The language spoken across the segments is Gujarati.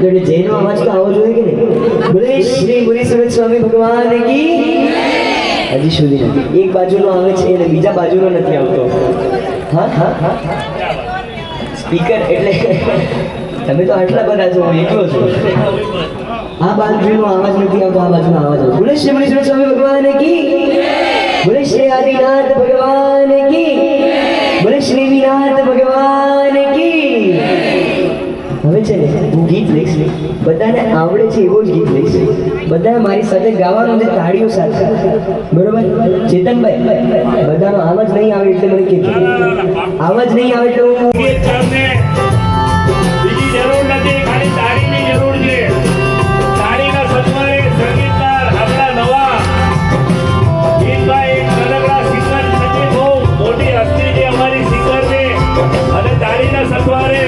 એટલે જયનો અવાજ તો આવો જોઈએ કે નહીં? બોલે શ્રી મુનીશ્વર સ્વામી ભગવાન કી હજી સુધી નથી. એક બાજુનો આવે છે અને બીજા બાજુનો નથી આવતો. હા હા હા સ્પીકર એટલે તમે તો આટલા બધા છો, હું એકલો છું. આ બાજુનો અવાજ નથી આવતો, આ બાજુનો અવાજ આવતો. બોલે શ્રી મુનીશ્વર સ્વામી ભગવાન કી, બોલે શ્રી આદિનાથ ભગવાન કી, બોલે શ્રી વિનાથ ભગવાન કી. હવે છે ને હું ગીત લઈશ, બધાને આવડે છે એવો જ ગીત લઈશ. બધા મારી સાથે ગાવાનું છે તાળીઓ સાથે, બરોબર? ચેતનભાઈ બધાનો આવાજ નહીં આવે એટલે મને કહેજો. આવાજ નહીં આવે એટલે હું બીજી જરૂર નથી, ખાલી તાળીની જરૂર છે. તાળીના સન્માને સંગીતકાર આપણા નવા ગીતભાઈ એક નાનકડા સિંગર છે, બહુ મોટી હસ્તી છે અમારી સિંગરની, અને તાળીના સન્માને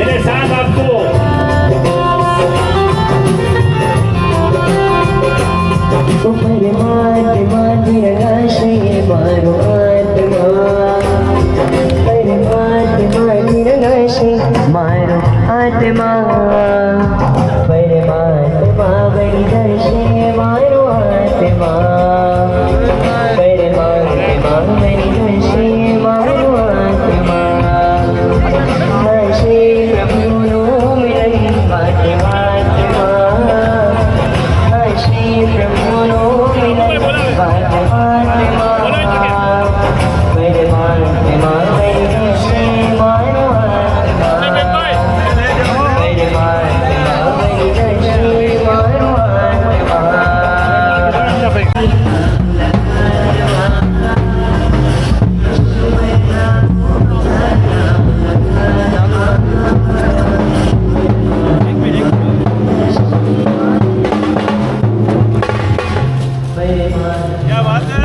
એને સાથ આપજો. મારો આત્મા પરમાત્મા બની જશે. મારો આત્મા પરમાત્મા બની જશે. મારો આત્મા હશે પ્રભુનું મિલન માટે. આત્મા હશે પ્રભુનું મિલન માટે. આત્મા પરમાત્મા બની જશે. મારો क्या बात है?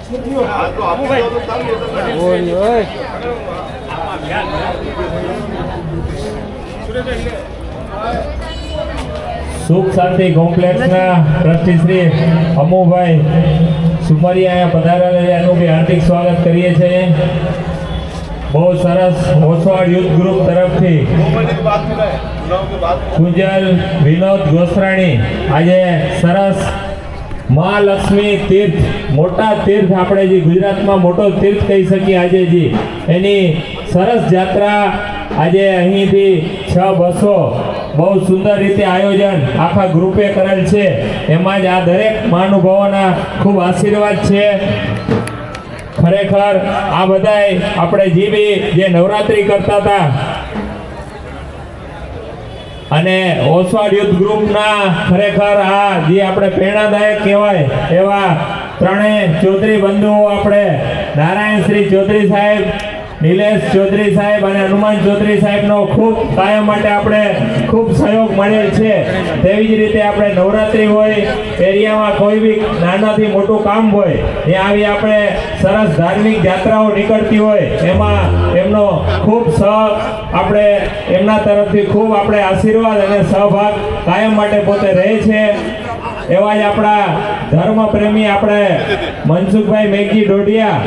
સુખ શાંતિ કોમ્પ્લેક્સના ટ્રસ્ટી શ્રી અમુભાઈ સુમરિયા પધારેલા એનું બી હાર્દિક સ્વાગત કરીએ છીએ. બહુ સરસ ઓસવાડ યુથ ગ્રુપ તરફથી કુંજલ વિનોદ ગોસ્રાણી આજે સરસ મહાલક્ષ્મી તીર્થ, મોટા તીર્થ, આપણે જે ગુજરાતમાં મોટો તીર્થ કહી શકીએ આજે જી, એની સરસ જાત્રા આજે અહીંથી 6 બસો બહુ સુંદર રીતે આયોજન આખા ગ્રુપે કરેલ છે. એમાં જ આ દરેક મહાનુભાવોના ખૂબ આશીર્વાદ છે. ખરેખર આ બધાય આપણે જે નવરાત્રી કરતા હતા અને ઓસવાડ યુથ ગ્રુપના ખરેખર આ જે આપણે પ્રેરણાદાયક કહેવાય એવા ત્રણેય ચૌધરી બંધુઓ, આપણે નારાયણ શ્રી ચૌધરી સાહેબ, નિલેશ ચૌધરી સાહેબ અને હનુમાન ચૌધરી સાહેબનો ખૂબ કાયમ માટે આપણે ખૂબ સહયોગ મળેલ છે. તેવી જ રીતે આપણે નવરાત્રી હોય, એરિયામાં કોઈ બી નાનાથી મોટું કામ હોય, ત્યાં આવી આપણે સરસ ધાર્મિક યાત્રાઓ નીકળતી હોય, એમાં એમનો ખૂબ આપણે એમના તરફથી ખૂબ આપણે આશીર્વાદ અને સહભાગ કાયમ માટે પોતે રહે છે. એવા જ આપણા ધર્મ પ્રેમી આપણે મનસુખભાઈ મેઘજી ડોડિયા,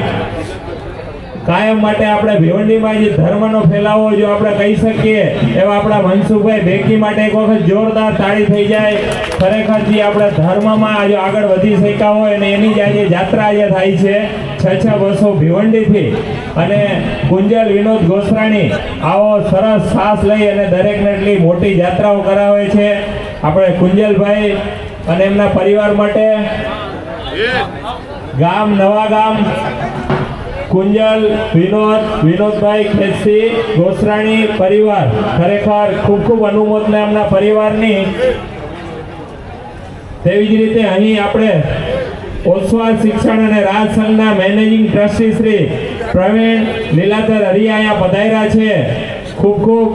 કાયમ માટે આપણે ભિવંડીમાં જે ધર્મનો ફેલાવો જો આપણે કહી શકીએ એવા આપણા મનસુખભાઈ ભેગી માટે એક વખત જોરદાર તાળી થઈ જાય. ખરેખર જે આપણે ધર્મમાં જો આગળ વધી શક્યા હોય અને એની જ આજે યાત્રા આજે થાય છે 6 બસો ભિવંડીથી. અને કુંજલ વિનોદ ગોસ્રાણી આવો સરસ સાહસ લઈ અને દરેકને એટલી મોટી યાત્રાઓ કરાવે છે. આપણે કુંજલભાઈ અને એમના પરિવાર માટે ગામ નવા ગામ કુંજલ વિનોદભાઈ ખેસી ગોસ્રાણી પરિવાર, ખરેખર ખૂબ ખૂબ અનુમોદના એમના પરિવારની. તેવી જ રીતે અહીં આપણે ઓસવાડ શિક્ષણ અને રાજ સંઘના મેનેજિંગ ટ્રસ્ટી શ્રી પ્રવીણ લીલાધર હરિયા અહીંયા પધાર્યા છે. ખૂબ ખૂબ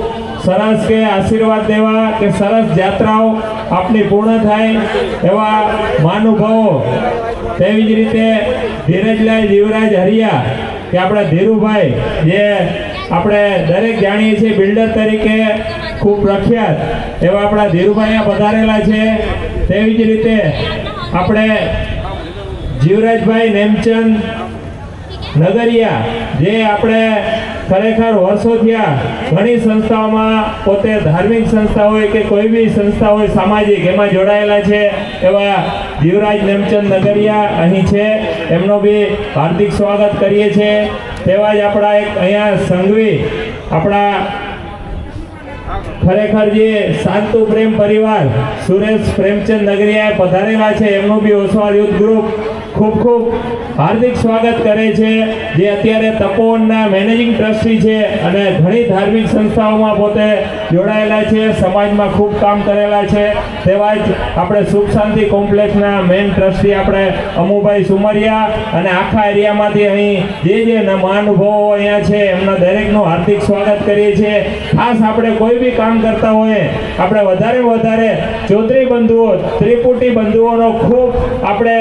સરસ કે આશીર્વાદ દેવા કે સરસ યાત્રાઓ આપની પૂર્ણ થાય એવા મહાનુભાવો. તેવી જ રીતે ધીરજલાલ જીવરાજ હરિયા કે આપણા ધીરુભાઈ, જે આપણે દરેક જાણીએ છીએ બિલ્ડર તરીકે ખૂબ પ્રખ્યાત એવા આપણા ધીરુભાઈ અહીંયા પધારેલા છે. તેવી જ રીતે આપણે જીવરાજભાઈ નેમચંદ નગરિયા, જે આપણે ખરેખર વર્ષો થયા ઘણી સંસ્થાઓમાં પોતે ધાર્મિક સંસ્થા હોય કે કોઈ બી સંસ્થા હોય સામાજિક એમાં જોડાયેલા છે એવા જીવરાજ નેમચંદ નગરિયા અહીં છે. એમનો બી હાર્દિક સ્વાગત કરીએ છીએ. તેવા જ આપણા એક અહીંયા સંઘવી આપણા ખરેખર જે શાંતુ પ્રેમ પરિવાર સુરેશ પ્રેમચંદ નગરિયા પધારેલા છે, એમનું બી ઓસવાડ યુથ ગ્રુપ ખૂબ ખૂબ હાર્દિક સ્વાગત કરે છે. જે અત્યારે તપોવનના મેનેજિંગ ટ્રસ્ટી છે અને ઘણી ધાર્મિક સંસ્થાઓમાં પોતે જોડાયેલા છે, સમાજમાં ખૂબ કામ કરેલા છે. તેવા જ આપણે સુખ શાંતિ કોમ્પ્લેક્સના મેઇન ટ્રસ્ટી આપણે અમુભાઈ સુમરિયા અને આખા એરિયામાંથી અહીં જે મહાનુભાવો અહીંયા છે એમના દરેકનું હાર્દિક સ્વાગત કરીએ છીએ. ખાસ આપણે કોઈ બી કામ કરતા હોઈએ આપણે વધારે ચૌધરી બંધુઓ, ત્રિપુટી બંધુઓનો ખૂબ આપણે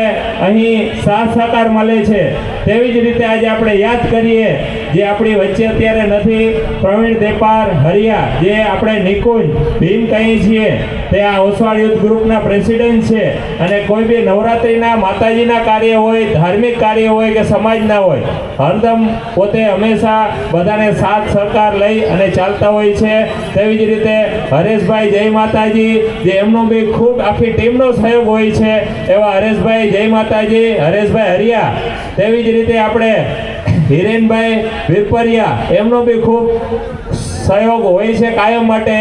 અહીં સાથ સહકાર મળે છે. તેવી જ રીતે આજે આપણે યાદ કરીએ જે આપણી વચ્ચે અત્યારે નથી, પ્રવીણ દેપાર હરિયા, જે આપણે નિકુંજ ભીમ કહીએ છીએ, તે આ ઓસવાડ યુથ ગ્રુપના પ્રેસિડેન્ટ છે. અને કોઈ બી નવરાત્રિના માતાજીના કાર્ય હોય, ધાર્મિક કાર્ય હોય કે સમાજના હોય, હરદમ પોતે હંમેશા બધાને સાથ સહકાર લઈ અને ચાલતા હોય છે. તેવી જ રીતે હરેશભાઈ જય માતાજી, જે એમનો બી ખૂબ આખી ટીમનો સહયોગ હોય છે એવા હરેશભાઈ જય માતાજી, હરેશભાઈ હરિયા. તેવી જ રીતે આપણે હિરેનભાઈ વિરપરિયા, એમનો બી ખૂબ સહયોગ હોય છે કાયમ માટે.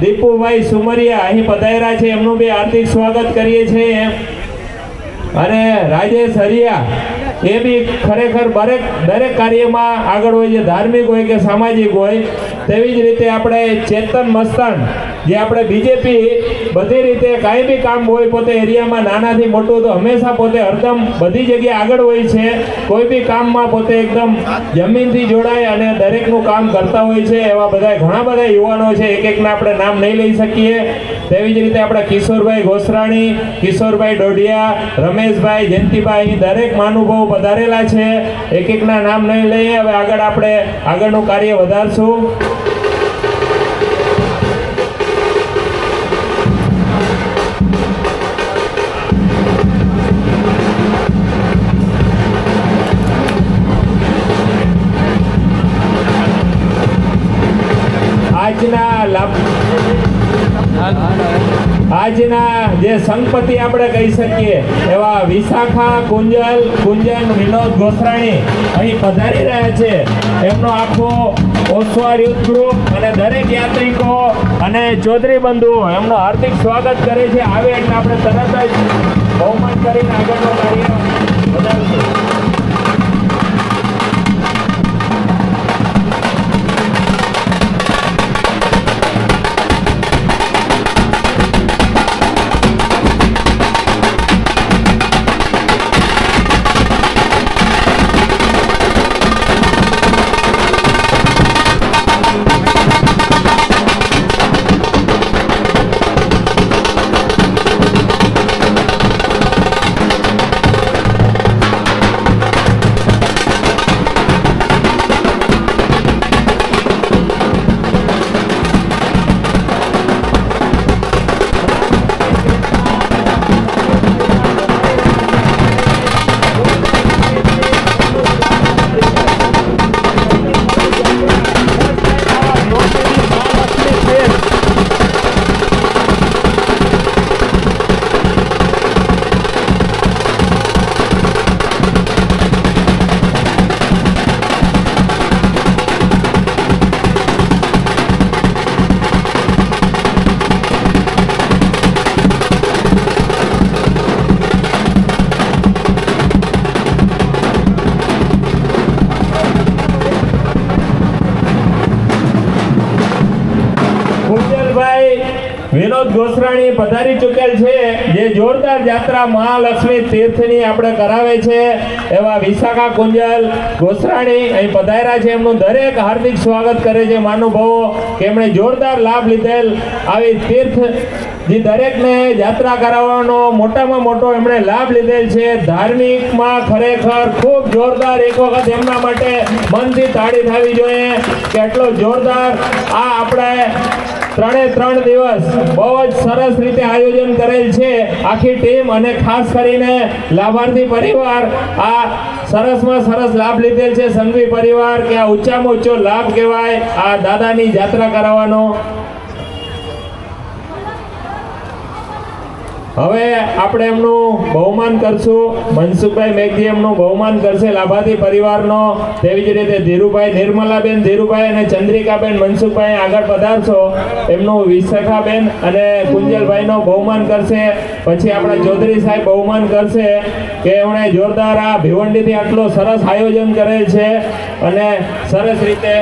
દીપુભાઈ સુમરિયા અહીં પધાર્યા છે, એમનું બી હાર્દિક સ્વાગત કરીએ છીએ. અને રાજેશ હરિયા, એ બી ખરેખર દરેક કાર્યમાં આગળ હોય છે, ધાર્મિક હોય કે સામાજિક હોય. તેવી જ રીતે આપણે ચેતન મસ્તાન, જે આપણે બીજેપી બધી રીતે કાંઈ બી કામ હોય પોતે એરિયામાં નાનાથી મોટું તો હંમેશા પોતે હરદમ બધી જગ્યાએ આગળ હોય છે. કોઈ બી કામમાં પોતે એકદમ જમીનથી જોડાય અને દરેકનું કામ કરતા હોય છે. એવા બધા ઘણા બધા યુવાનો છે, એક એકના આપણે નામ નહીં લઈ શકીએ. તેવી જ રીતે આપણા કિશોરભાઈ ગોસરાણી, કિશોરભાઈ ડોડિયા, રમેશભાઈ, જયંતિભાઈ, દરેક મહાનુભાવો પધારેલા છે. એક એકના નામ નહીં લઈએ. હવે આગળ આપણે આગળનું કાર્ય વધારશું. આજના જે સંપત્તિ આપણે કહી શકીએ એવા વિશાખા કુંજન વિનોદ ગોસરાણી અહીં પધારી રહ્યા છે. એમનો આખો ઓસવાળ યુથ ગ્રુપ અને દરેક યાત્રિકો અને ચૌધરી બંધુઓ એમનું હાર્દિક સ્વાગત કરે છે. આવે એટલે આપણે તરત જ બહુમાન કરીને આગળનો કાર્ય વધારશું. વિનોદ ગોસરાણી પધારી ચૂકેલ છે, જે જોરદાર યાત્રા મહાલક્ષ્મી તીર્થની આપણે કરાવે છે. એવા વિશાખા કુંજલ ગોસરાણી અહીં પધાર્યા છે. એમનું દરેક હાર્દિક સ્વાગત કરે છે મહાનુભાવો કે એમણે જોરદાર લાભ લીધેલ આવી તીર્થ જે દરેકને યાત્રા કરાવવાનો મોટામાં મોટો એમણે લાભ લીધેલ છે. ધાર્મિકમાં ખરેખર ખૂબ જોરદાર એક વખત એમના માટે મનથી તાળી થવી જોઈએ કે એટલો જોરદાર આ આપણે 3 દિવસ બહુ જ સરસ રીતે આયોજન કરેલ છે આખી ટીમ, અને ખાસ કરીને લાભાર્થી પરિવાર આ સરસમાં સરસ લાભ લીધેલ છે. સંઘવી પરિવાર કે આ ઊંચામાં ઊંચો લાભ કહેવાય આ દાદાની યાત્રા કરાવવાનો. હવે આપણે એમનું બહુમાન કરશું. મનસુખભાઈ મેઘજી એમનું બહુમાન કરશે લાભાર્થી પરિવારનો. તેવી જ રીતે ધીરુભાઈ, નિર્મલાબેન ધીરુભાઈ અને ચંદ્રિકાબેન મનસુખભાઈ આગળ પધારશો. એમનું વિશાખાબેન અને કુંજલભાઈનો બહુમાન કરશે. પછી આપણા ચૌધરી સાહેબ બહુમાન કરશે કે એમણે જોરદાર આ ભિવંડીથી આટલો સરસ આયોજન કરેલ છે અને સરસ રીતે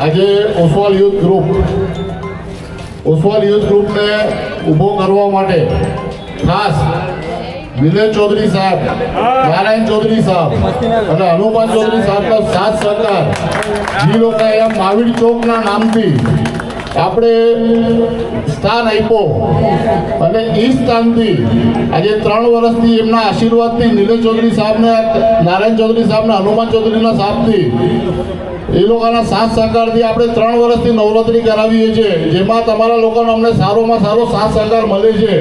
આજે ઓસવાલ યુથ ગ્રુપને ઊભો કરવા માટે ખાસ વિનય ચૌધરી સાહેબ, નારાયણ ચૌધરી સાહેબ અને હનુમાન ચૌધરી સાહેબનો સાથ સહકાર જે લોકો અહીંયા મહાવીર ચોકના નામથી આપણે સ્થાન આપ્યો અને એ સ્થાનથી આજે 3 વર્ષથી એમના આશીર્વાદથી નિલેશ ચૌધરી સાહેબને, નારાયણ ચૌધરી સાહેબને, હનુમાન ચૌધરીના સાહેબથી એ લોકોના સાથ સહકારથી આપણે 3 વર્ષથી નવરાત્રિ કરાવીએ છીએ, જેમાં તમારા લોકોનો અમને સારોમાં સારો સાથ સહકાર મળે છે.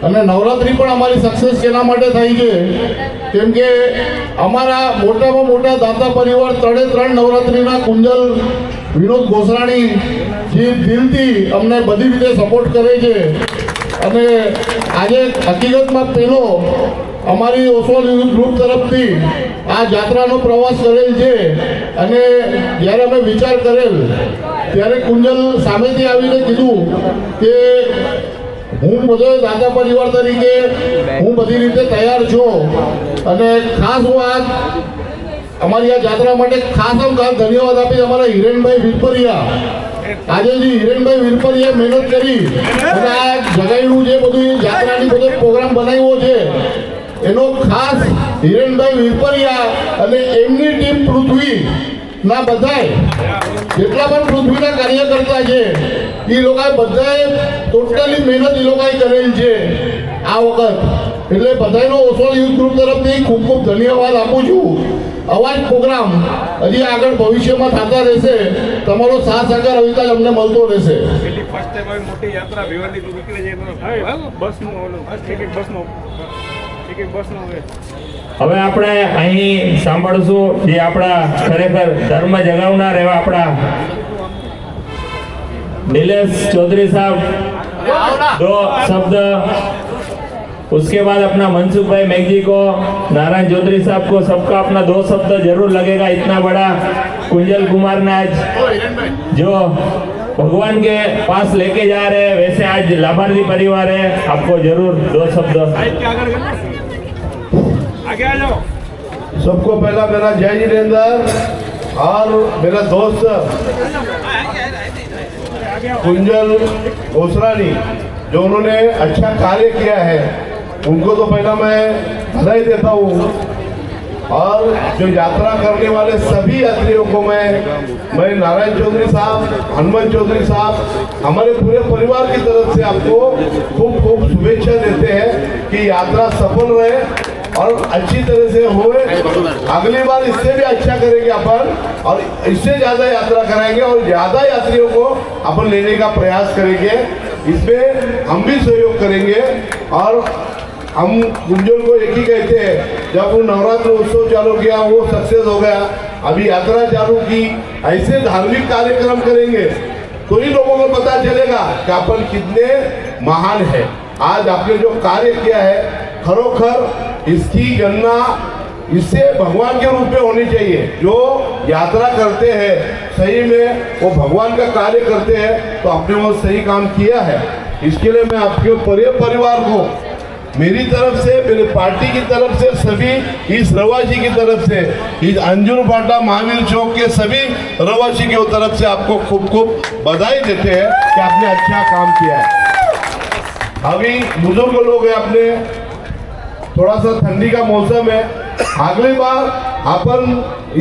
અને નવરાત્રિ પણ અમારી સક્સેસ કેના માટે થઈ છે કેમ કે અમારા મોટામાં મોટા દાતા પરિવાર 3 નવરાત્રિના કુંજલ વિનોદ ગોસરાણી જે દિલથી અમને બધી રીતે સપોર્ટ કરે છે. અને આજે હકીકતમાં પેલો અમારી ઓસવાલ યુથ ગ્રુપ તરફથી આ જાત્રાનો પ્રવાસ કરેલ છે અને જ્યારે અમે વિચાર કરેલ ત્યારે કુંજલ સામેથી આવીને કીધું કે હું બધો દાદા પરિવાર તરીકે હું બધી રીતે તૈયાર છું અને ખાસ હું આ અમારી આ જાત્રા માટે ખાસ ધન્યવાદ આપીશ અમારા હિરેનભાઈ વીરપરિયા. આજે જે હિરેનભાઈ વીરપરિયા મહેનત કરી અને આ જગાવ્યું જે બધું જાત્રાની બધો પ્રોગ્રામ બનાવ્યો છે એનો ખાસ હિરેનભાઈ વીરપરિયા અને એમની ટીમ પૃથ્વી ના બધાય જેટલા પણ પૃથ્વીના કાર્યકર્તા છે એ લોકોએ બધાએ ટોટલી મહેનત એ લોકોએ કરેલ છે આ વખત. એટલે બધાનો ઓસવાલ યુથ ગ્રુપ તરફથી ખૂબ ખૂબ ધન્યવાદ આપું છું. આવા જ પ્રોગ્રામ હજી આગળ ભવિષ્યમાં થતા રહેશે. તમારો સાથ સહકાર આવી રીતે અમને મળતો રહેશે. મોટી યાત્રા ભીવંડી નીકળે છે બસનો હવે આપણે અહીં સાંભળશું જે આપણા ખરેખર ધર્મ જગાવનાર એવા આપણા नीलेश चौधरी साहब 2 शब्द, उसके बाद अपना मनसुख भाई मैगजी को, नारायण चौधरी साहब को, सबका अपना 2 शब्द जरूर लगेगा. इतना बड़ा कुंजल कुमार ने आज जो भगवान के पास लेके जा रहे हैं वैसे आज लाभार्थी परिवार है, आपको जरूर 2 शब्द. आगे आ जाओ. सबको पहला मेरा जय जिनेंद्र और मेरा दोस्त कुंजल ओसरानी जो उन्होंने अच्छा कार्य किया है उनको तो पहला मैं बधाई देता हूँ. और जो यात्रा करने वाले सभी यात्रियों को मैं नारायण चौधरी साहब, हनुमान चौधरी साहब, हमारे पूरे परिवार की तरफ से आपको खूब खूब शुभेच्छा देते हैं कि यात्रा सफल रहे और अच्छी तरह से होए. अगली बार इससे भी अच्छा करेंगे अपन और इससे ज़्यादा यात्रा कराएंगे और ज़्यादा यात्रियों को अपन लेने का प्रयास करेंगे. इसमें हम भी सहयोग करेंगे. और हम कुंजल को एक ही कहते हैं, जब वो नवरात्र उत्सव चालू किया वो सक्सेस हो गया, अभी यात्रा चालू की, ऐसे धार्मिक कार्यक्रम करेंगे तो ही लोगों को पता चलेगा कि अपन कितने महान है. आज आपने जो कार्य किया है खरोखर इसकी गणना इससे भगवान के रूप में होनी चाहिए. जो यात्रा करते हैं सही में वो भगवान का कार्य करते हैं तो आपने वो सही काम किया है. इसके लिए मैं आपके पूरे परिवार को मेरी तरफ से, मेरी पार्टी की तरफ से, सभी इस रवासी की तरफ से, इस अंजुर बाटा महावीर चौक के सभी रवासी की तरफ से आपको खूब खूब बधाई देते हैं कि आपने अच्छा काम किया है. अभी बुजुर्ग लोग हैं, अपने थोड़ा सा ठंडी का मौसम है, अगली बार अपन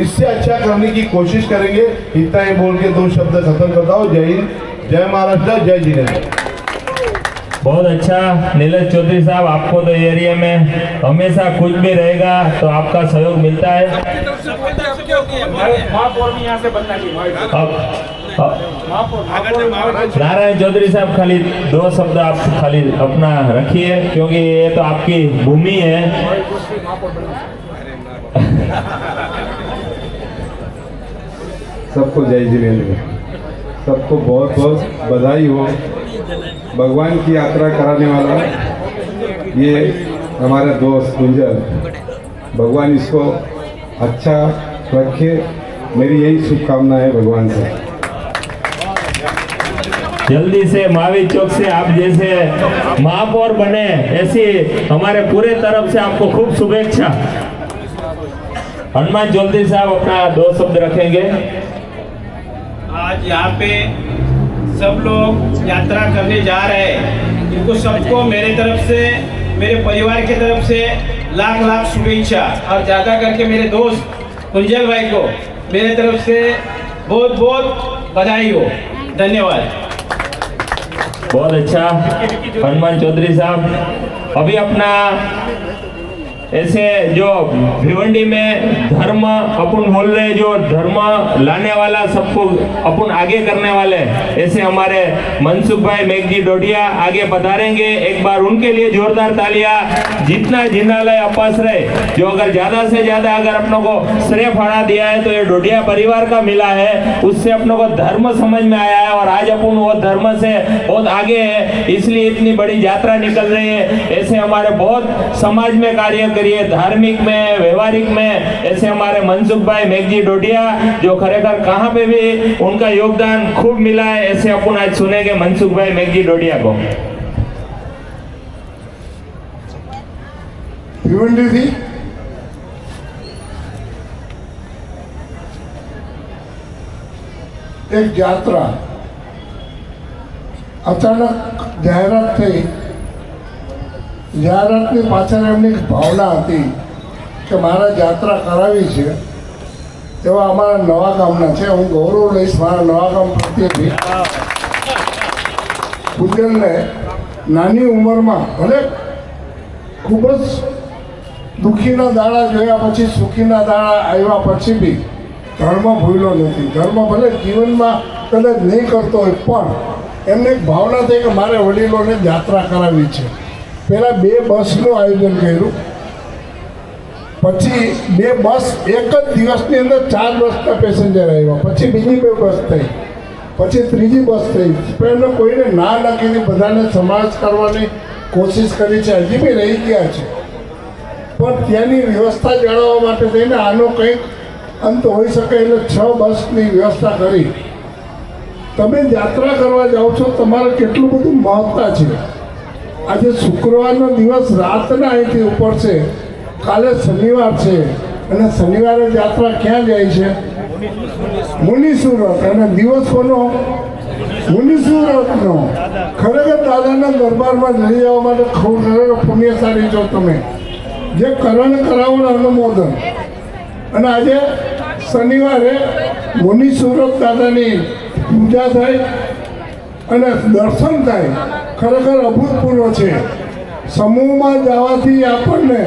इससे अच्छा करने की कोशिश करेंगे. इतना ही बोल के 2 शब्द खत्म करता हूँ. जय हिंद, जय महाराष्ट्र, जय जिनेंद्र. बहुत अच्छा नीलेश चौधरी साहब, आपको तो एरिया में हमेशा कुछ भी रहेगा तो आपका सहयोग मिलता है. नारायण चौधरी साहब खाली 2 शब्द आप खाली अपना रखिए क्योंकि ये तो आपकी भूमि है. सबको जय जिनेंद्र. सबको बहुत बहुत बधाई हो. भगवान की यात्रा कराने वाला ये हमारा दोस्त कुंजल, भगवान इसको अच्छा रखे. मेरी यही शुभकामना है भगवान से. जल्दी से महावीर चौक से आप जैसे महापौर बने ऐसी हमारे पूरे तरफ से आपको खूब शुभेच्छा. हनुमान चौधरी साहब अपना 2 शब्द रखेंगे. आज आज यहाँ पे सब लोग यात्रा करने जा रहे हैं। इनको सबको मेरे तरफ से, मेरे परिवार की तरफ से लाख लाख शुभेच्छा, और ज़्यादा करके मेरे दोस्त कुंजल भाई को मेरे तरफ से बहुत बहुत बधाई हो। धन्यवाद। बहुत अच्छा हनुमान चौधरी साहब। अभी अपना ऐसे जो भिवंडी में धर्म अपन बोल रहे, जो धर्म लाने वाला, सबको अपन आगे करने वाले, ऐसे हमारे मनसुख भाई मेघजी डोडिया आगे पधारेंगे। एक बार उनके लिए जोरदार तालियां। जितना जिंदालय अपास रहे, जो अगर ज्यादा से ज्यादा अगर अपनों को श्रेय फड़ा दिया है तो ये डोडिया परिवार का मिला है। उससे अपनों को धर्म समझ में आया है और आज अपन वो धर्म से बहुत आगे है, इसलिए इतनी बड़ी यात्रा निकल रही है। ऐसे हमारे बहुत समाज में कार्य करिए, धार्मिक में, व्यवहारिक में, ऐसे हमारे मनसुख भाई मेघजी डोडिया, जो खरेखर कहाँ पे भी उनका योगदान खूब मिला है, ऐसे अपन आज सुनेंगे मनसुख भाई मेघजी डोडिया को। भिवंडी थी एक यात्रा अचानक जाહેરાત થઈ। જાહેરાતની પાછળ એમની એક ભાવના હતી કે મારે યાત્રા કરાવી છે। એવા અમારા નવા ગામના છે, હું ગૌરવ લઈશ મારા નવા ગામ પ્રત્યેથી। પૂજલને નાની ઉંમરમાં ભલે ખૂબ જ દુઃખીના દાડા જોયા પછી, સુખીના દાડા આવ્યા પછી બી ધર્મ ભૂલ્યો નથી। ધર્મ ભલે જીવનમાં કદાચ નહીં કરતો હોય, પણ એમને એક ભાવના થઈ કે મારે વડીલોને યાત્રા કરાવી છે। પહેલાં 2 બસનું આયોજન કર્યું, પછી 2 બસ એક જ દિવસની અંદર 4 બસના પેસેન્જર આવ્યા, પછી બીજી 2 બસ થઈ, પછી ત્રીજી બસ થઈ। પણ એમને કોઈને ના ન કીધી, બધાને સમાવેશ કરવાની કોશિશ કરી છે, હજી બી રહી ગયા છે। પણ ત્યાંની વ્યવસ્થા જાળવવા માટે થઈને આનો કંઈક અંત હોઈ શકે એટલે 6 બસની વ્યવસ્થા કરી। તમે યાત્રા કરવા જાઓ છો, તમારે કેટલું બધું મહત્તા છે। આજે શુક્રવારનો દિવસ રાતના અહીંથી ઉપડશે, કાલે શનિવાર છે, અને શનિવારે યાત્રા ક્યાં જાય છે? મુનિસુરત। અને દિવસ કોનો? મુનિસુરતનો। ખરેખર દાદાના દરબારમાં લઈ જવા માટે ખરેખર પુણ્યશાળી છો તમે, જે કરણ કરાવોને અનુમોદન। અને આજે શનિવારે મુનિસુરત દાદાની પૂજા થાય અને દર્શન થાય, ખરેખર અભૂતપૂર્વ છે। સમૂહમાં જવાથી આપણને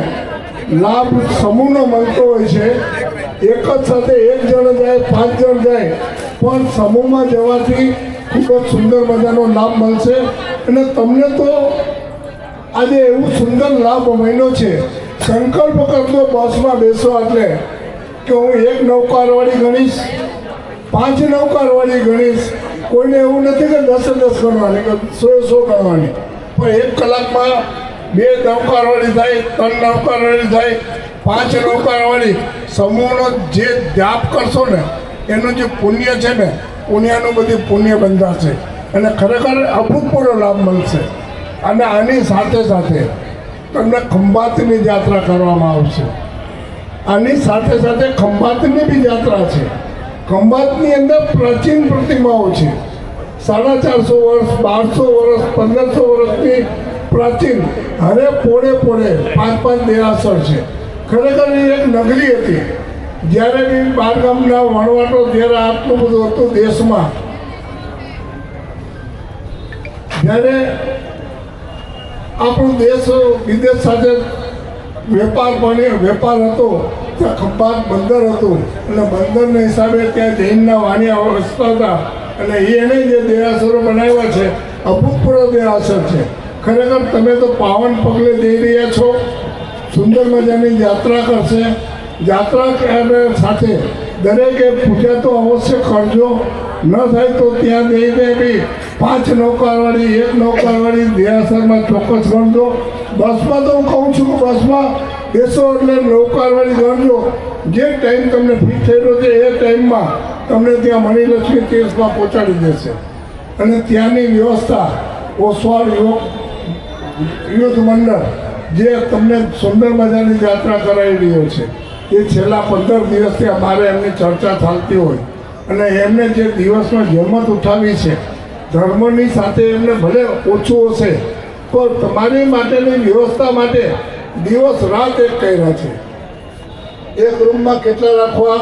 લાભ સમૂહનો મળતો હોય છે। એક જ સાથે 1 જણ જાય, 5 જણ જાય, પણ સમૂહમાં જવાથી ખૂબ જ સુંદર મજાનો લાભ મળશે। અને તમને તો આજે એવું સુંદર લાભ મળ્યો છે। સંકલ્પ કરજો બસમાં બેસો એટલે કે હું 1 નૌકારવાળી ગણીશ, 5 નૌકારવાળી ગણીશ। કોઈને એવું નથી કે 10 ગણવાની કે 100 ગણવાની, પણ 1 કલાકમાં 2 નૌકારવાળી થાય, 3 નૌકારવાળી થાય, 5 નૌકારવાળી। સમૂહનો જે જાપ કરશો ને એનું જે પુણ્ય છે ને, પુણ્યનું બધું પુણ્ય બંધાશે અને ખરેખર અભૂતપૂર્વ લાભ મળશે। અને આની સાથે સાથે તમને ખંભાતની યાત્રા કરવામાં આવશે। આની સાથે સાથે ખંભાતની બી યાત્રા છે। ખંભાતની અંદર પ્રાચીન પ્રતિમાઓ છે, 450 વર્ષ, 1200 વર્ષ, 1500 વર્ષની પ્રાચીન, હરે પોળે 5 દેરાસર છે। ખરેખર એ એક નગરી હતી। જ્યારે બી બહારગામના વણવાટો જ્યારે આટલું બધું હતું દેશમાં, જ્યારે આપણો દેશ વિદેશ સાથે વેપાર હતો, ત્યાં ખંભાત બંદર હતું, અને બંદરના હિસાબે ત્યાં જૈનના વાણિયા વસતા હતા, અને એને જે દેરાસરો બનાવ્યા છે, અભૂતપૂર્વ દેરાસર છે। ખરેખર તમે તો પાવન પગલે જઈ રહ્યા છો। સુંદર મજાની યાત્રા કરશે। યાત્રા સાથે દરેકે પૂજા તો અવશ્ય કરજો, ન થાય તો ત્યાં જઈને બી 5 નૌકારવાળી, 1 નૌકારવાળી દેરાસરમાં ચોક્કસ ગણજો। બસમાં તો હું કહું છું કે બસમાં બેસો એટલે નૌકારવાળી ગણજો। જે ટાઈમ તમને ફિટ થયેલો છે એ ટાઈમમાં તમને ત્યાં મણિલક્ષ્મી તીર્થમાં પહોંચાડી દેશે। અને ત્યાંની વ્યવસ્થા ઓસવાળ યુદ્ધ મંડળ જે તમને સુંદર મજાની યાત્રા કરાવી રહ્યો છે, એ છેલ્લા 15 દિવસથી અમારે એમની ચર્ચા ચાલતી હોય અને એમને જે દિવસમાં જહેમત ઉઠાવી છે, ધર્મની સાથે એમને ભલે ઓછું હશે પણ તમારી માટેની વ્યવસ્થા માટે દિવસ રાત એક કર્યા છે. એક રૂમમાં કેટલા રાખવા,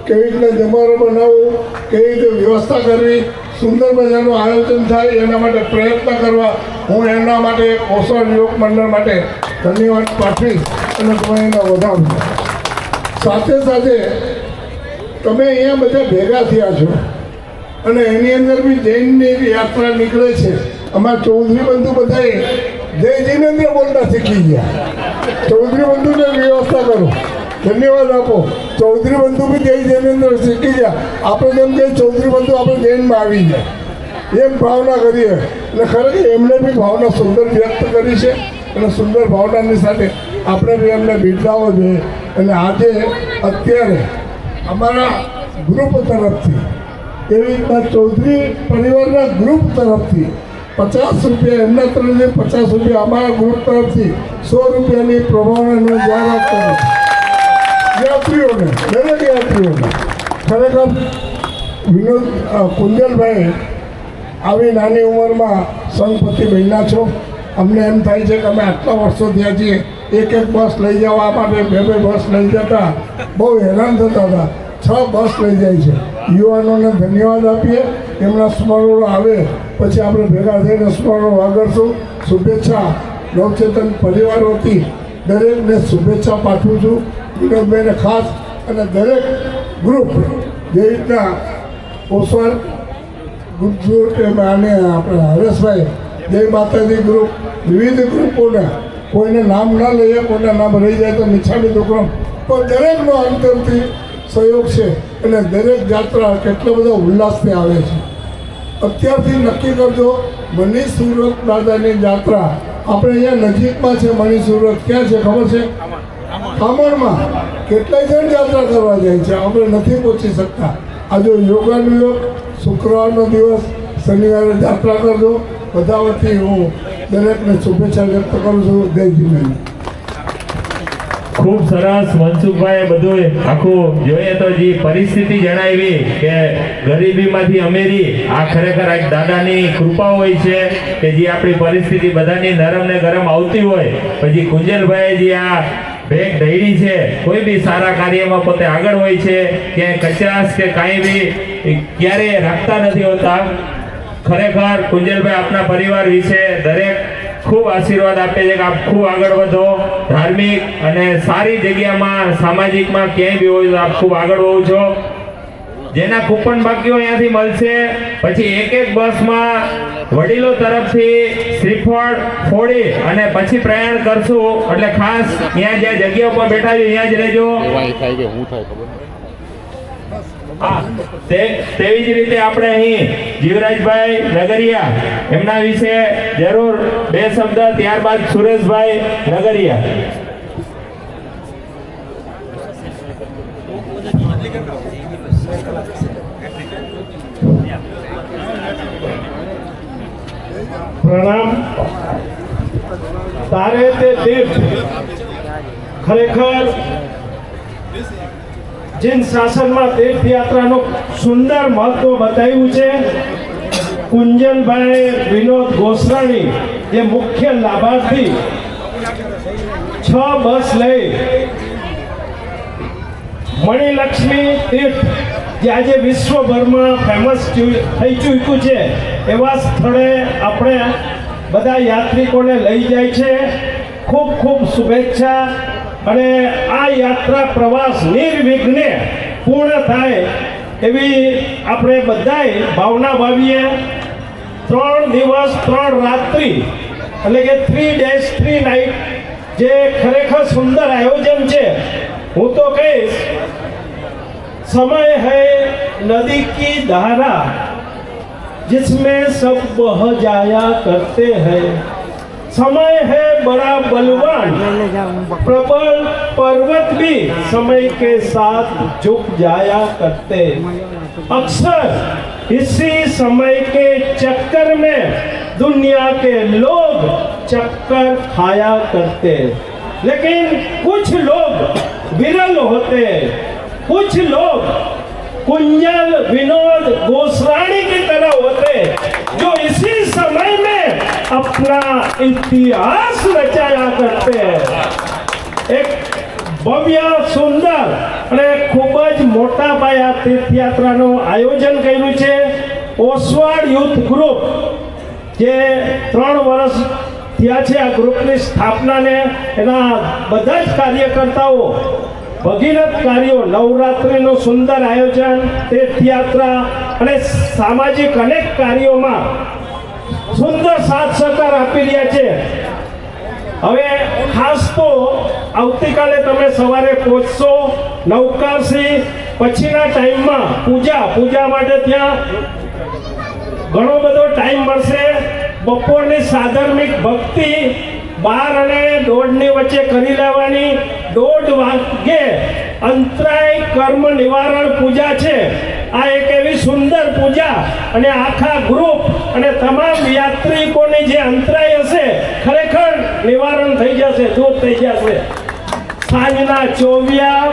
કેવી રીતે જમાડો બનાવવું, કેવી રીતે વ્યવસ્થા કરવી, સુંદર મજાનું આયોજન થાય એના માટે પ્રયત્ન કરવા. હું એના માટે ઓસવાડ યુવક મંડળ માટે ધન્યવાદ પાઠવીશ અને તમે એના વધારું. સાથે સાથે તમે અહીંયા બધા ભેગા થયા છો અને એની અંદર બી જૈનની યાત્રા નીકળે છે. અમારા ચૌધરી બંધુ બધાએ જય જિનેન્દ્ર બોલતા શીખી ગયા. ચૌધરી બંધુને વ્યવસ્થા કરો, ધન્યવાદ આપો. ચૌધરી બંધુ બી જય જિનેન્દ્ર શીખી ગયા. આપણે જેમ કે ચૌધરી બંધુ આપણે જૈનમાં આવી જાય એમ ભાવના કરીએ અને ખરેખર એમને બી ભાવના સુંદર વ્યક્ત કરી છે અને સુંદર ભાવનાની સાથે આપણે બી એમને બિરદાવવો જોઈએ. અને આજે અત્યારે અમારા ગ્રુપ તરફથી એવી રીતના ચૌધરી પરિવારના ગ્રુપ તરફથી 50 રૂપિયા એમના તરફથી, 50 રૂપિયા અમારા ગ્રુપ તરફથી 100 રૂપિયાની પ્રભાવનાની જાહેરાત કરો યાત્રીઓને, દરેક યાત્રીઓને. ખરેખર વિનોદ કુંજલભાઈ આવી નાની ઉંમરમાં સંઘપતિ બન્યા છો. અમને એમ થાય છે કે અમે આટલા વર્ષો થયા છીએ, એક બસ લઈ જવા માટે બે બસ લઈ જતા બહુ હેરાન થતા હતા. 6 બસ લઈ જાય છે. યુવાનોને ધન્યવાદ આપીએ. એમના સ્મરણો આવે પછી આપણે ભેગા થઈને સ્મરણો વાગડશું. શુભેચ્છા નવચેતન પરિવાર વતી દરેકને શુભેચ્છા પાઠવું છું. વિનોદભાઈને ખાસ અને દરેક ગ્રુપ જે રીતના ઓસવાડ ગ્રુપ અને આપણે હરેશભાઈ જય માતાજી ગ્રુપ, વિવિધ ગ્રુપોને કોઈને નામ ના લઈએ, કોઈના નામ રહી જાય તો નિશાની દુકાન, પણ દરેકનો અંતરથી સહયોગ છે અને દરેક યાત્રા કેટલા બધા ઉલ્લાસથી આવે છે. અત્યારથી નક્કી કરજો મનીષ સુરત દાદાની યાત્રા આપણે અહીંયા નજીકમાં છે. મનીષ સુરત ક્યાં છે ખબર છે? કામણમાં. કેટલાય જણ યાત્રા કરવા જાય છે, આપણે નથી પહોંચી શકતા. આજે યોગાનુયોગ શુક્રવારનો દિવસ, શનિવારે યાત્રા કરજો. બધા વતી હું દરેકને શુભેચ્છા વ્યક્ત કરું છું. જય જીનેન્દ્ર. ખૂબ સરસ મનસુખભાઈ બધું આખું જોઈએ તો જે પરિસ્થિતિ જણાવી કે ગરીબીમાંથી અમીરી, આ ખરેખર એક દાદાની કૃપા હોય છે કે જે આપણી પરિસ્થિતિ બધાની નરમ ને ગરમ આવતી હોય. પછી કુંજલભાઈ જે આ ભેગ ઢળી છે, કોઈ બી સારા કાર્યમાં પોતે આગળ હોય છે, ક્યાંય કચાશ કે કાંઈ બી ક્યારેય રાખતા નથી હોતા. ખરેખર કુંજલભાઈ આપના પરિવાર વિશે દરેક ખૂબ આશીર્વાદ આપે છે કે આપ ખૂબ આગળ વધો, ધાર્મિક અને સારી જગ્યામાં સામાજિકમાં ક્યાંય બી હોય તો આપ ખૂબ આગળ વધો છો. જેના કૂપન બાકીઓ અહીંયાથી મળશે. પછી એક બસમાં વડીલો તરફથી શ્રીફળ ફોડી અને પછી પ્રયાણ કરશું. એટલે ખાસ ત્યાં જ્યાં જગ્યા ઉપર બેઠા છો ત્યાં જ રહેજો. હા, તેવી જ રીતે આપણે અહીં જીવરાજભાઈ નગરિયા એમના વિશે જરૂર 2 શબ્દ, ત્યારબાદ સુરેશભાઈ નગરિયા. પ્રણામ. તારે તે તીર્થ ખરેખર જીન શાસનમાં તીર્થયાત્રાનું સુંદર મહત્વ બતાવ્યું છે. કુંજલભાઈ વિનોદ ગોસ્વામી જે મુખ્ય લાભાર્થી 6 બસ લઈ મણિલક્ષ્મી તીર્થ જે આજે વિશ્વભરમાં ફેમસ થઈ ચૂક્યું છે એવા સ્થળે આપણે બધા યાત્રિકોને લઈ જાય છે. ખૂબ ખૂબ શુભેચ્છા અને આ યાત્રા પ્રવાસ નિર્વિઘ્ને પૂર્ણ થાય એવી આપણે બધાએ ભાવના ભાવીએ. 3 દિવસ 3 રાત્રિ એટલે કે 3 days 3 night જે ખરેખર સુંદર આયોજન છે. હું તો કહીશ समय है नदी की धारा जिसमें सब बह जाया करते हैं. समय है बड़ा बलवान, प्रबल पर्वत भी समय के साथ झुक जाया करते. अक्सर इसी समय के चक्कर में दुनिया के लोग चक्कर खाया करते. लेकिन कुछ लोग विरल होते, कुछ लोग कुंजल विनोद गोस्वामी की तरह होते जो इसी समय में अपना इतिहास रचाया करते हैं। एक ભવ્ય સુંદર અને ખૂબ જ મોટા પાયે આ તીર્થયાત્રાનું આયોજન કર્યું છે ઓસવાડ યુથ ગ્રુપ, જે 3 વર્ષ થયા છે આ ગ્રુપની સ્થાપનાને, એના બધા જ કાર્યકર્તાઓ ભગીરથ કાર્યો, નવરાત્રિનું સુંદર આયોજન, તીર્થયાત્રા અને સામાજિક અનેક કાર્યોમાં સુંદર સાથ સહકાર આપી રહ્યા છે। હવે ખાસ તો આવતીકાલે તમે સવારે પહોંચશો નવકાશી, પછીના ટાઈમમાં પૂજા માટે ત્યાં ઘણો બધો ટાઈમ મળશે। બપોરની સાધર્મિક ભક્તિ 12 અને 1:30 વચ્ચે કરી લેવાની। 1:30 વાગે અંતરાય કર્મ નિવારણ પૂજા છે। આ એક એવી સુંદર પૂજા અને આખા ગ્રુપ અને તમામ યાત્રિકોની જે અંતરાય હશે ખરેખર નિવારણ થઈ જશે, દૂર થઈ જશે। સાંજના ચોવિયા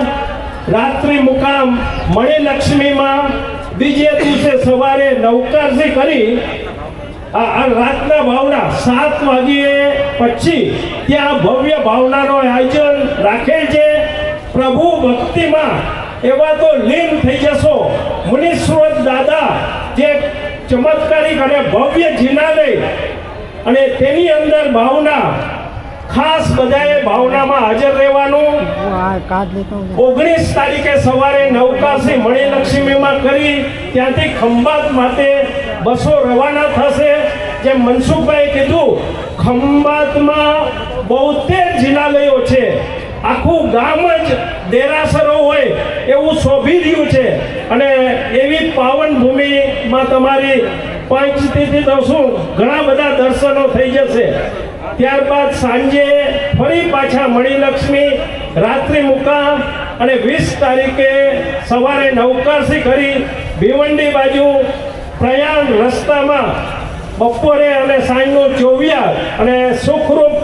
રાત્રિ મુકામ મણિલક્ષ્મીમાં, બીજે દિવસે સવારે નવકાશી કરી રાતના ભાવના 7 વાગ્યે પછી ત્યાં ભવ્ય ભાવનાનો આયોજન રાખેલ છે। પ્રભુ ભક્તિમાં એવા તો લીન થઈ જશો। મુનીશ્વર દાદા જે ચમત્કારિક અને ભવ્ય જિનાલય અને તેની અંદર ભાવના, ખાસ બધાએ ભાવનામાં હાજર રહેવાનું। 19 તારીખે સવારે નવકાશી મણિલક્ષ્મીમાં કરી ત્યાંથી ખંભાત માટે બસો રવાના થશે। જેમ મનસુખભાઈ કીધું, ખંભાતમાં 72 જિનાલયો છે, આખું ગામ જ દેરાસરો હોય એવું શોભી રહ્યું છે અને એવી પાવન ભૂમિમાં તમારી પંચતીથી તો શું ઘણા બધા દર્શનો થઈ જશે। ત્યારબાદ સાંજે ફરી પાછા મણિલક્ષ્મી રાત્રિ મુકામ અને 20 તારીખે સવારે નવકાશી કરી ભિવંડી બાજુ પ્રયાણ રસ્તામાં બપોરે અને સાંજનું ચોવિયા અને સુખરૂપ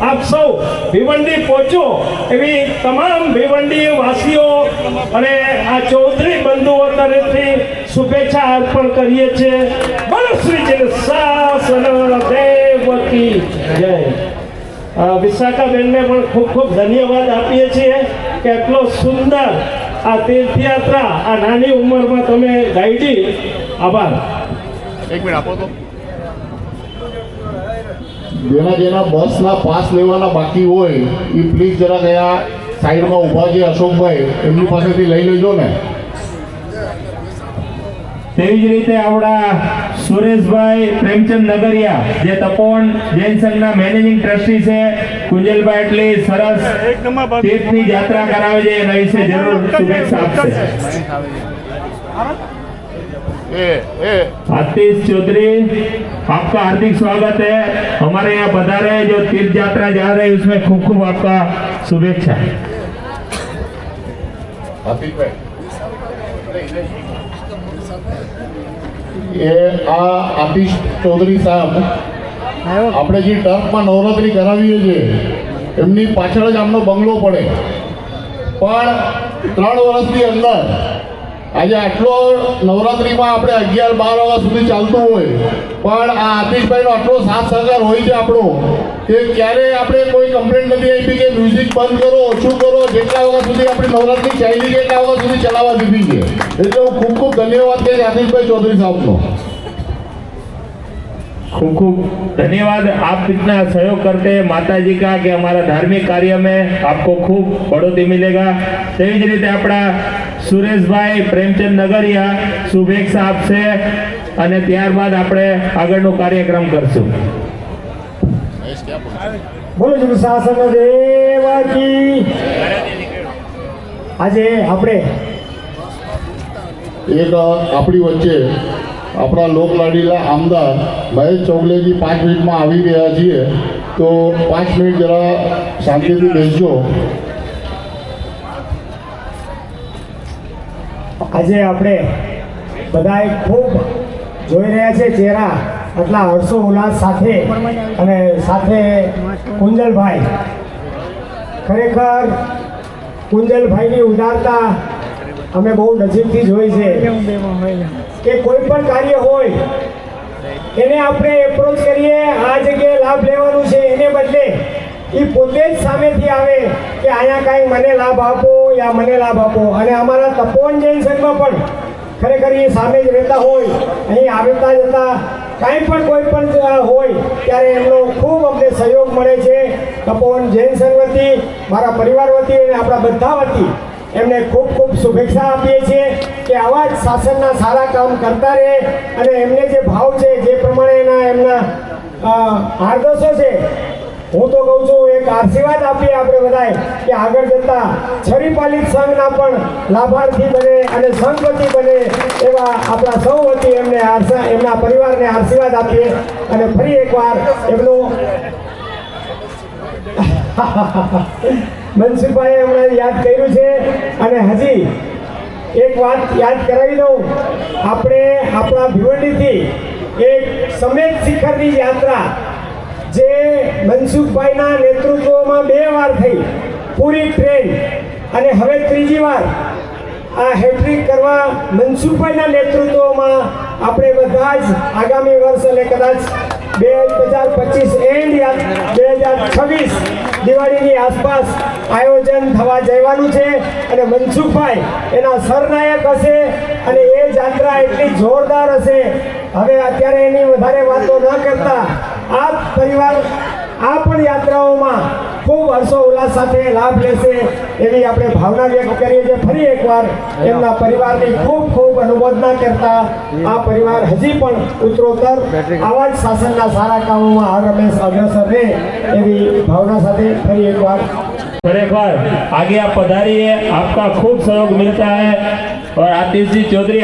આપ સૌ ભિવંડી પહોંચો એવી તમામ ભિવંડી વાસીઓ અને આ ચૌધરી બંધુઓ તરફથી શુભેચ્છા અર્પણ કરીએ છીએ। બોલો શ્રી દેવ કી જય। વિશાખાબેનને પણ ખૂબ ખૂબ ધન્યવાદ આપીએ છીએ કે એટલો સુંદર આ તીર્થયાત્રા આ નાની ઉંમરમાં તમે ગાઈડી। આભાર। એક મિનિટ આપો તો। જેના બસના પાસ લેવાના બાકી હોય એ પ્લીઝ જરા ગયા સાઈડમાં ઊભા છે અશોકભાઈ, એમની પાસેથી લઈ લેજો ને। તેવી જ રીતે આપણા સુરેશભાઈ પ્રેમચંદ નગરિયા, જે તપોવન જૈન સંઘના મેનેજિંગ ટ્રસ્ટી છે, કુંજલભાઈ એટલી સરસ તીર્થની યાત્રા કરાવે છે, એના વિશે જરૂર શુભેચ્છા આપશે। आतिश चौधरी, आपका हार्दिक स्वागत है। हमारे यहाँ बता रहे हैं जो तीर्थ यात्रा जा रहे हैं उसमें खूब खूब आपका शुभेच्छा। એ આ આતિશ ચૌધરી સાહેબ આપણે જે ટર્ફમાં નવરાત્રી કરાવીએ છીએ એમની પાછળ જ આમનો બંગલો પડે, પણ 3 વર્ષની અંદર આજે આટલો નવરાત્રિમાં આપણે 11-12 વાગ્યા સુધી ચાલતું હોય, પણ આ આતિશભાઈનો આટલો સાથ સહકાર હોય છે આપણો કે ક્યારેય આપણે કોઈ કમ્પ્લેન્ટ નથી આપી કે મ્યુઝિક બંધ કરો, ઓછું કરો, જેટલા વાગ્યા સુધી આપણી નવરાત્રિ ચાલી છે એટલા વાગ્યા સુધી ચલાવવા દીધી છે। એટલે હું ખૂબ ખૂબ ધન્યવાદ કહીશ આતિશભાઈ ચૌધરી સાહેબનો। खूब खूब धन्यवाद। आप इतना सहयोग करते हैं माता जी का कि हमारा धार्मिक कार्य में आपको खूब बढ़ोतरी मिलेगा। तेवी ज रीते अपना सुरेशभाई प्रेमचंद नगरिया शुभेच्छा आपसे અને ત્યારબાદ આપણે આગળનો કાર્યક્રમ કરશું। બોલો શ્રી શાસન દેવ કી। આજે આપણે એક આપણી વચ્ચે આપણા લોકલાડીલા આમદાર મહેશ ચોગલેજી 5 મિનિટમાં આવી રહ્યા છીએ, તો 5 મિનિટ જરા શાંતિથી બેસજો। આજે આપણે બધાએ ખૂબ જોઈ રહ્યા છે ચહેરા આટલા હર્ષો ઉલ્લાસ સાથે, અને સાથે કુંજલભાઈ, ખરેખર કુંજલભાઈની ઉદારતા અમે બહુ નજીકથી જોઈ છે કે કોઈ પણ કાર્ય હોય એને આપણે એપ્રોચ કરીએ, આ જગ્યાએ લાભ લેવાનું છે, એને બદલે એ પોતે જ સામેથી આવે કે અહીંયા કાંઈ મને લાભ આપો યા મને લાભ આપો. અને અમારા તપોવન જૈન સંઘમાં પણ ખરેખર એ સામે જ રહેતા હોય, અહીં આવતા જતા કાંઈ પણ કોઈ પણ હોય ત્યારે એમનો ખૂબ અમને સહયોગ મળે છે. તપોવન જૈન સંઘ વતી, મારા પરિવાર વતી અને આપણા બધા વતી એમને ખૂબ ખૂબ શુભેચ્છા આપીએ છીએ કે આવા જ શાસનના સારા કામ કરતા રહે અને એમને જે ભાવ છે, જે પ્રમાણેના એમના આદર્શો છે, હું તો કહું છું એક આશીર્વાદ આપીએ આપણે બધાએ કે આગળ જતા છરીપાલિત સંઘના પણ લાભાર્થી બને અને સંઘવતી બને એવા આપણા સૌ વતી એમને એમના પરિવારને આશીર્વાદ આપીએ. અને ફરી એકવાર એમનો મનસુખભાઈએ હમણાં યાદ કર્યું છે અને હજી એક વાત યાદ કરાવી દઉં. આપણે આપણા ભિવંડીથી એક સમેત શિખરની યાત્રા જે મનસુખભાઈના નેતૃત્વમાં 2 વાર થઈ, પૂરી ટ્રેન, અને હવે 3જી વાર આ હેટ્રિક કરવા મનસુખભાઈના નેતૃત્વમાં આપણે બધા જ આગામી વર્ષ એટલે કદાચ 2025 એન્ડ 2026 દિવાળીની આસપાસ આયોજન થવા જવાનું છે અને મનસુખભાઈ એના સરનાયક હશે અને એ યાત્રા એટલી જોરદાર હશે. હવે અત્યારે એની વધારે વાતો ન કરતા આ પરિવાર આ પણ યાત્રાઓમાં ખૂબ હર્ષો ઉલ્લાસ સાથે લાભ લેશે એવી આપણે ભાવના વ્યક્ત કરીએ છીએ. ફરી એકવાર એમના પરિવારની ખૂબ ખૂબ અનુમોદના કરતા આ પરિવાર હજી પણ ઉત્તરોત્તર આવા જ શાસનના સારા કામોમાં હર હંમેશ અગ્રસર રહે એવી ભાવના સાથે ફરી એકવાર खरेखर आगे आप पधारिए, आपका खूब सहयोग मिलता है. और आतिश जी चौधरी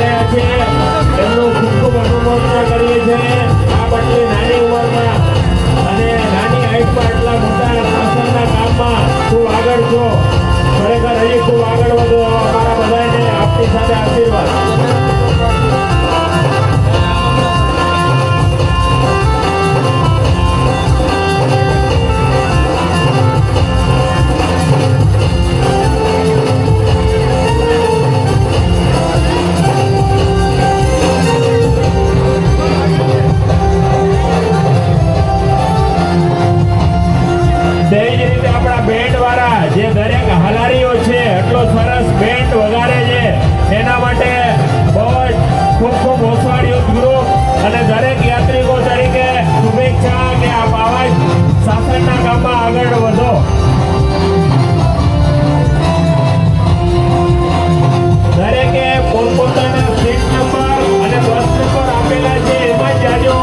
રહ્યા છે એમનું ખૂબ ખૂબ અનુમોદના કરીએ છીએ. આપ આટલી નાની ઉંમરમાં અને નાની હાઈટમાં આટલા મોટા શાસનના કામમાં ખૂબ આગળ છો. ખરેખર હજી ખૂબ આગળ વધો. અમારા બધાને આપની સાથે આશીર્વાદ. તેવી જ રીતે આપણા બેન્ડ વાળા જે દરેક હલારીઓ છે એટલો સરસ બેન્ડ વગાડે છે એના માટે બહુ જ ખૂબ ખૂબ ઓસવાડીઓ ગ્રુપ અને દરેક યાત્રિકો તરીકે શુભેચ્છા કે આપ આવા જ શાસનના કામમાં આગળ વધો. દરેકે પોતપોતાના સીટ નંબર અને બસ નંબર આપેલા છે એમાં જ જાજો.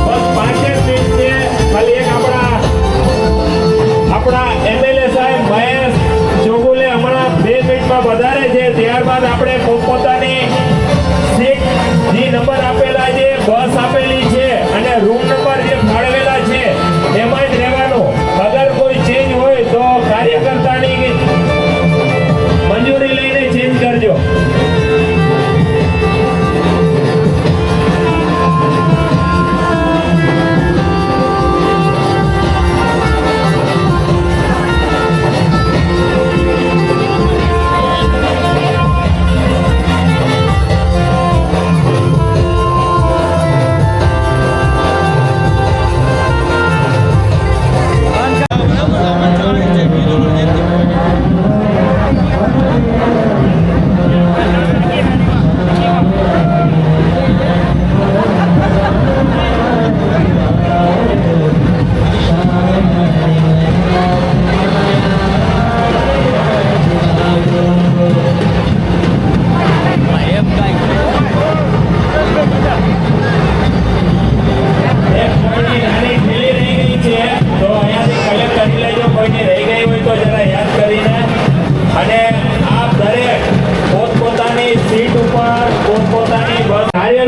બસ 5 સીટ છે. ખાલી એક આપણા એમએલએ સાહેબ મહેશ જોગુલે હમણાં 2 મિનિટમાં વધારે છે. ત્યારબાદ આપણે પોતપોતાની સીટ જે નંબર આપેલા છે, બસ આપેલી છે અને રૂમ નંબર જે ફાળવેલા છે એમાં જ રહેવાનું. અગર કોઈ ચેન્જ હોય તો કાર્યકર્તાની મંજૂરી લઈને ચેન્જ કરજો.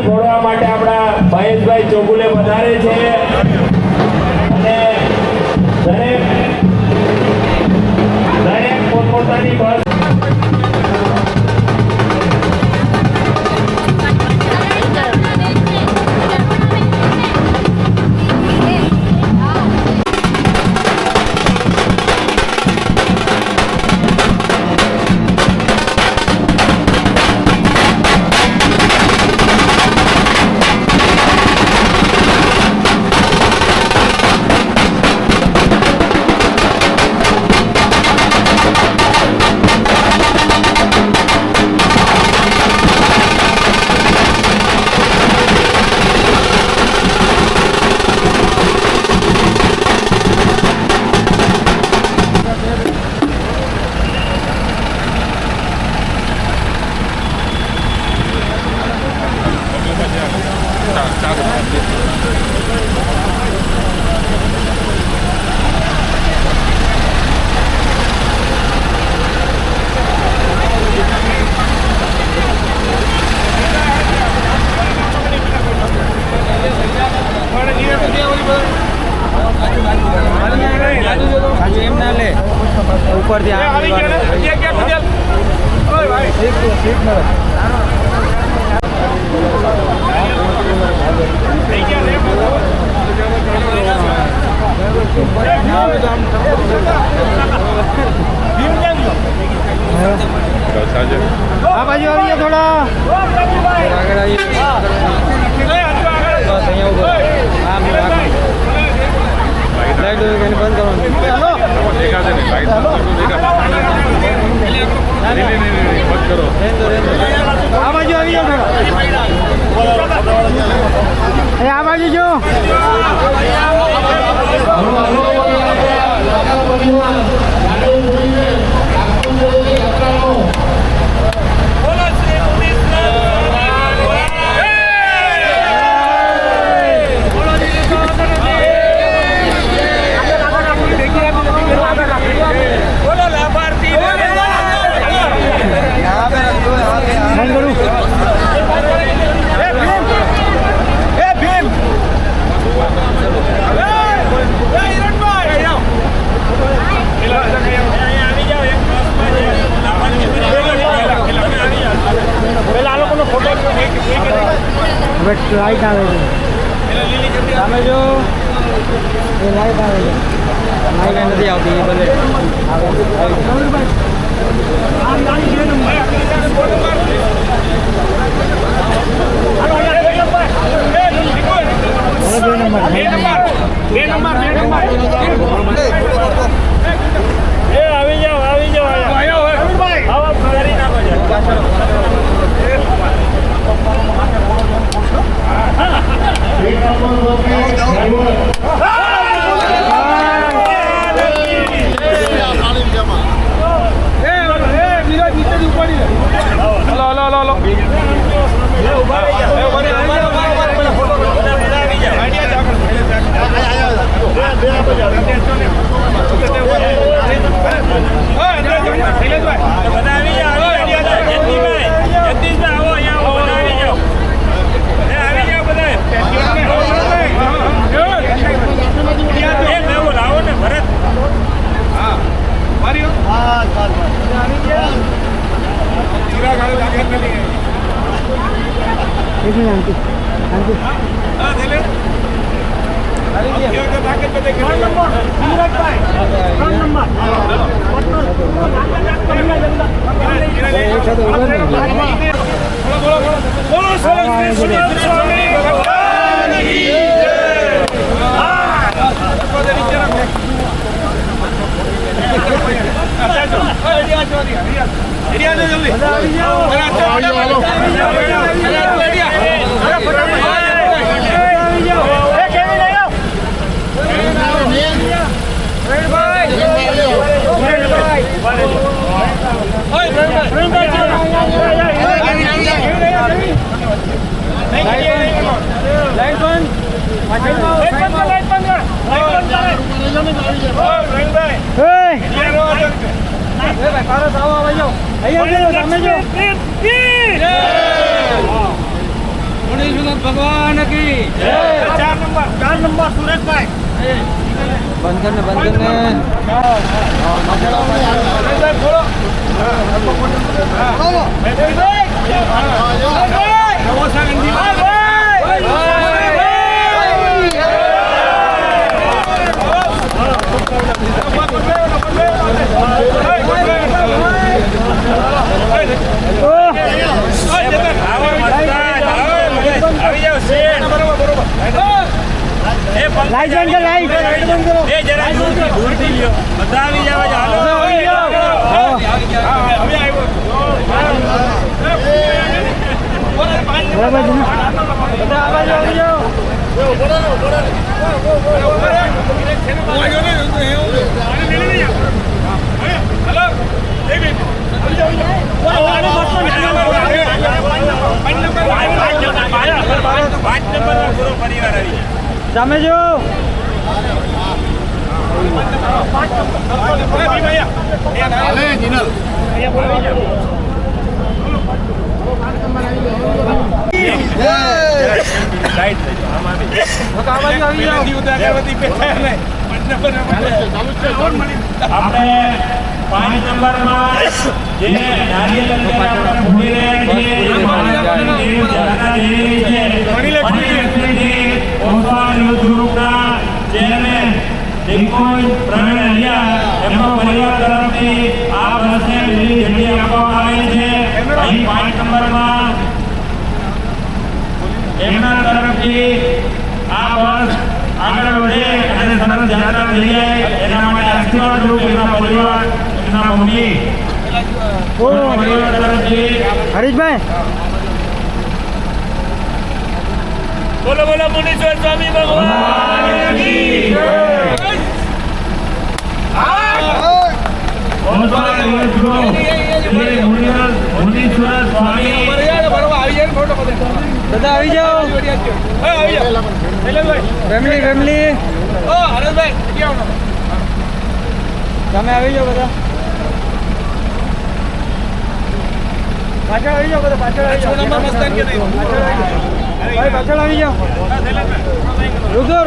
છોડવા માટે આપણા મહેશભાઈ ચોગુલે વધારે છે અને દરેક પોતપોતાની બસ ઉપરથી આ બાજુ આવીએ થોડા આગળ આવીએ બસ અહીંયા ઉભો લાઈટ બંધ કરવાનું દેખાશે ને લાઈટ બંધ કરો આ બાજુ આવી જાઓ થોડા આ બાજુ જો હવે લાઈટ આવે છે સામે જો એ લાઈટ આવે છે લાઈટ નથી આવતી એ ભલે ભગવાન કી જય 4 નંબર સુરેશભાઈ બંધન લાઈટ બંધ કર લાઈટ એ જરા દૂર થી લ્યો બધા આવી જાવ હાલો હવે આવ્યો બરાબર છે બધા આવી જાવ તમે જો આપણે 5 નંબરમાં જે નારિયેલ અંગે આપણે ભૂલી રહ્યા છીએ ચેરમેન દિગ્વિજય પ્રવીણ અલિયા એમનો પરિવાર તરફથી આ વર્ષે લીલી ઝંડી આપવામાં આવી છે અહીં 5 નંબરમાં એમના તરફથી આ વર્ષ આગળ વધે અને સરસ યાત્રા થઈ જાય એના માટે આશીર્વાદ રૂપ એમના પરિવાર એમના મમ્મી પરિવાર તરફથી હરીશભાઈ બોલો બોલો મુનીશ્વર સ્વામી ભગવાન કી જય મુનીશ્વર સ્વામી બધા આવી જાઓ ફેમિલી તમે આવી જાઓ બધા પાછળ આવી જાઓ બધા પાછળ આવી જાઓ ભાઈ પાછળ આવી જાઓ રૂકો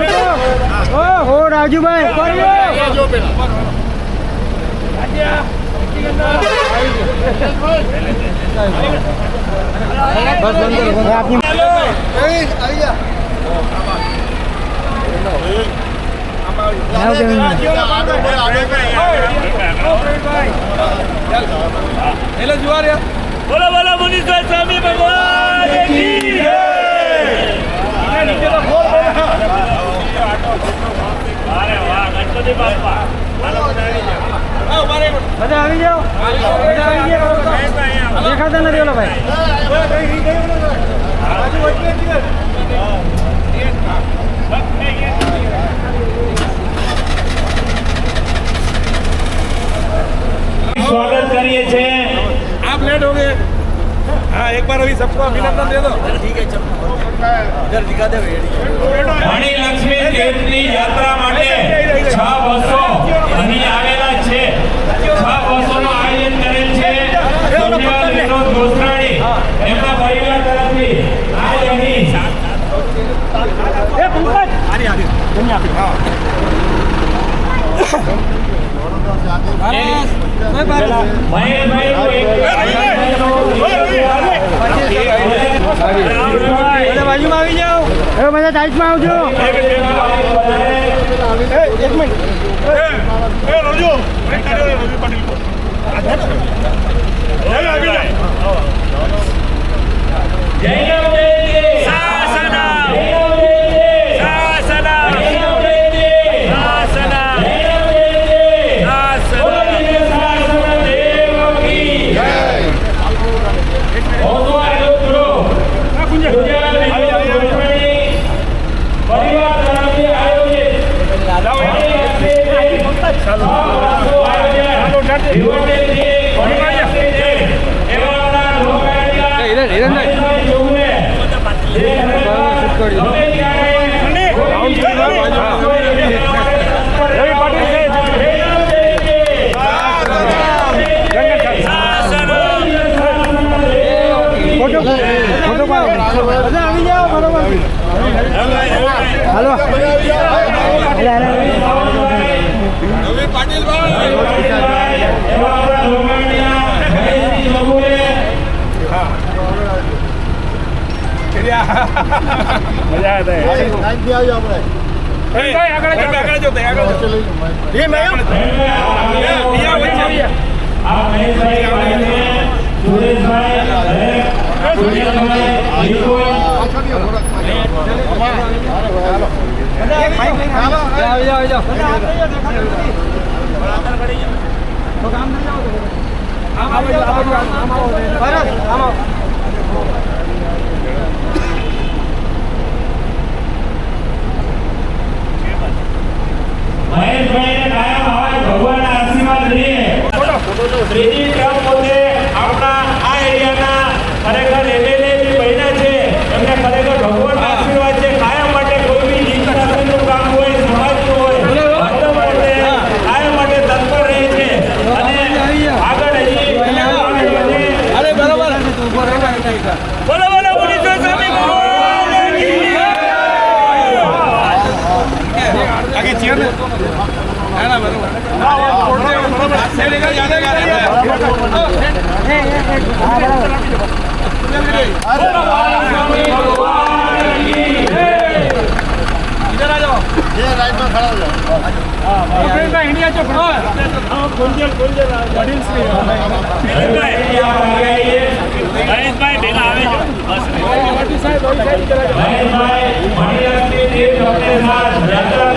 હો રાજુભાઈ બોલો બોલો મુનીશ્વર સ્વામી ભગવાન કી જય. અરે વાહ ગણપતિ બાપા. બધા આવી જાઓ, દેખાતા નથી ઓલો ભાઈ. स्वागत करिए छे आप लेट हो गए हाँ एक बार अभी सबको अभिनंदन दे दो ધણી લક્ષ્મી તીર્થની યાત્રા માટે 6 બસો અહીં આવેલા છે. 6 બસોનું આયોજન કરેલ છે. પુણ્ય વિનોદ ગોસ્વામી એમના પરિવાર તરફથી આજ અહીં બાજુમાં આવી જાઓ, હવે બધા સાઈડમાં આવજો. એક મિનિટ. મજા આગળ જો મહેશભાઈને કાયમ આવા ભગવાનના આશીર્વાદ રહીએ. ત્રીજી ટર્મ પોતે આપણા આ એરિયાના ખરેખર એમએલએ જે બન્યા છે એમને ખરેખર ભગવાનના આશીર્વાદ છે. કાયમ માટે કોઈ બી હિંસાનું કામ હોય, સમાજનું હોય, ભક્તો માટે કાયમ માટે તત્પર રહે છે અને આગળ હજી બોલો બોલો મુનીશ્વર સ્વામી ભગવાન કી જય. आगे चेयर है ना इधर आ जाओ ये राइट में खड़ा हो जाओ इंडिया जो खड़ा है कुंजल वडील श्री મહેશભાઈ ભેગા આવે છે બસ મહેશભાઈ મહિલા તીર્થ સાથે યાત્રા